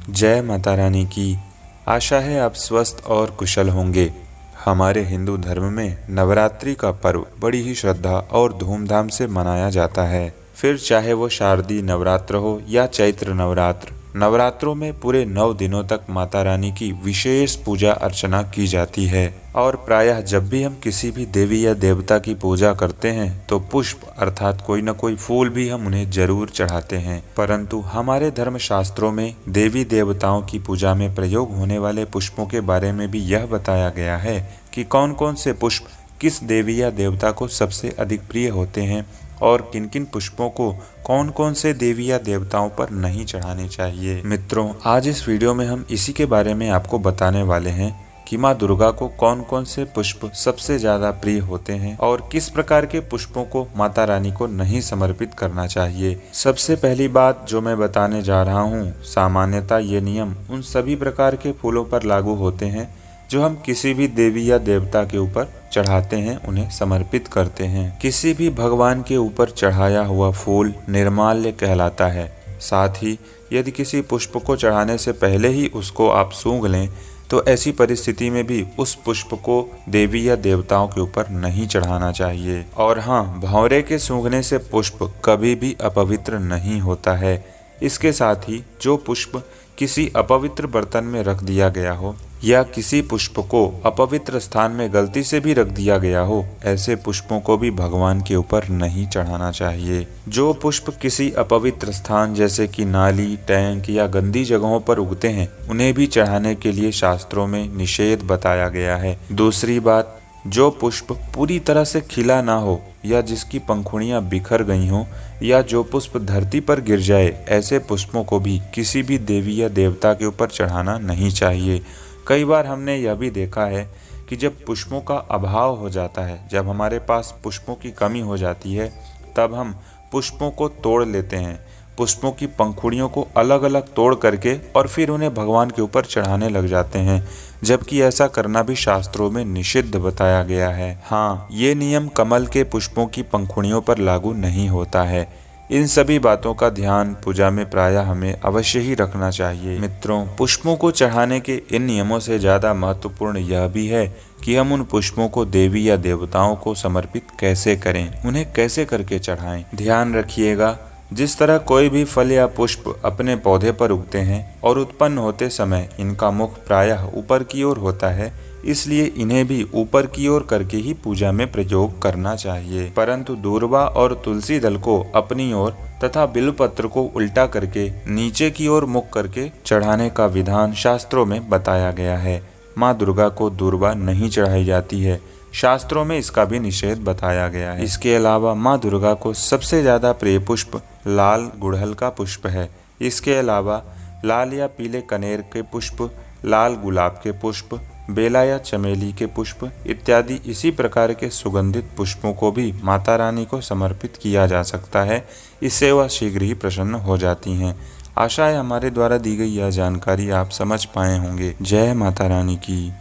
जय माता रानी की। आशा है आप स्वस्थ और कुशल होंगे। हमारे हिंदू धर्म में नवरात्रि का पर्व बड़ी ही श्रद्धा और धूमधाम से मनाया जाता है। फिर चाहे वो शारदीय नवरात्र हो या चैत्र नवरात्र, नवरात्रों में पूरे 9 दिनों तक माता रानी की विशेष पूजा अर्चना की जाती है। और प्रायः जब भी हम किसी भी देवी या देवता की पूजा करते हैं तो पुष्प अर्थात कोई न कोई फूल भी हम उन्हें जरूर चढ़ाते हैं। परंतु हमारे धर्म शास्त्रों में देवी देवताओं की पूजा में प्रयोग होने वाले पुष्पों के बारे में भी यह बताया गया है कि कौन कौन से पुष्प किस देवी या देवता को सबसे अधिक प्रिय होते हैं और किन किन पुष्पों को कौन कौन से देवी या देवताओं पर नहीं चढ़ाने चाहिए। मित्रों, आज इस वीडियो में हम इसी के बारे में आपको बताने वाले हैं कि माँ दुर्गा को कौन कौन से पुष्प सबसे ज्यादा प्रिय होते हैं और किस प्रकार के पुष्पों को माता रानी को नहीं समर्पित करना चाहिए। सबसे पहली बात जो मैं बताने जा रहा हूँ, सामान्यतः ये नियम उन सभी प्रकार के फूलों पर लागू होते हैं जो हम किसी भी देवी या देवता के ऊपर चढ़ाते हैं, उन्हें समर्पित करते हैं। किसी भी भगवान के ऊपर चढ़ाया हुआ फूल निर्माल्य कहलाता है। साथ ही यदि किसी पुष्प को चढ़ाने से पहले ही उसको आप सूंघ लें तो ऐसी परिस्थिति में भी उस पुष्प को देवी या देवताओं के ऊपर नहीं चढ़ाना चाहिए। और हाँ, भंवरे के सूंघने से पुष्प कभी भी अपवित्र नहीं होता है। इसके साथ ही जो पुष्प किसी अपवित्र बर्तन में रख दिया गया हो या किसी पुष्प को अपवित्र स्थान में गलती से भी रख दिया गया हो, ऐसे पुष्पों को भी भगवान के ऊपर नहीं चढ़ाना चाहिए। जो पुष्प किसी अपवित्र स्थान जैसे कि नाली, टैंक या गंदी जगहों पर उगते हैं, उन्हें भी चढ़ाने के लिए शास्त्रों में निषेध बताया गया है। दूसरी बात, जो पुष्प पूरी तरह से खिला ना हो या जिसकी पंखुड़ियां बिखर गई हों या जो पुष्प धरती पर गिर जाए, ऐसे पुष्पों को भी किसी भी देवी या देवता के ऊपर चढ़ाना नहीं चाहिए। कई बार हमने यह भी देखा है कि जब पुष्पों का अभाव हो जाता है, जब हमारे पास पुष्पों की कमी हो जाती है, तब हम पुष्पों को तोड़ लेते हैं, पुष्पों की पंखुड़ियों को अलग अलग तोड़ करके और फिर उन्हें भगवान के ऊपर चढ़ाने लग जाते हैं, जबकि ऐसा करना भी शास्त्रों में निषिद्ध बताया गया है। हाँ, ये नियम कमल के पुष्पों की पंखुड़ियों पर लागू नहीं होता है। इन सभी बातों का ध्यान पूजा में प्रायः हमें अवश्य ही रखना चाहिए। मित्रों, पुष्पों को चढ़ाने के इन नियमों से ज़्यादा महत्वपूर्ण यह भी है कि हम उन पुष्पों को देवी या देवताओं को समर्पित कैसे करें, उन्हें कैसे करके चढ़ाएं। ध्यान रखिएगा, जिस तरह कोई भी फल या पुष्प अपने पौधे पर उगते हैं और उत्पन्न होते समय इनका मुख प्रायः ऊपर की ओर होता है, इसलिए इन्हें भी ऊपर की ओर करके ही पूजा में प्रयोग करना चाहिए। परंतु दूर्वा और तुलसी दल को अपनी ओर तथा बिल्वपत्र को उल्टा करके नीचे की ओर मुख करके चढ़ाने का विधान शास्त्रों में बताया गया है। माँ दुर्गा को दूर्वा नहीं चढ़ाई जाती है, शास्त्रों में इसका भी निषेध बताया गया है। इसके अलावा माँ दुर्गा को सबसे ज्यादा प्रिय पुष्प लाल गुड़हल का पुष्प है। इसके अलावा लाल या पीले कनेर के पुष्प, लाल गुलाब के पुष्प, बेला या चमेली के पुष्प इत्यादि इसी प्रकार के सुगंधित पुष्पों को भी माता रानी को समर्पित किया जा सकता है। इससे वह शीघ्र ही प्रसन्न हो जाती हैं। आशा है हमारे द्वारा दी गई यह जानकारी आप समझ पाए होंगे। जय माता रानी की।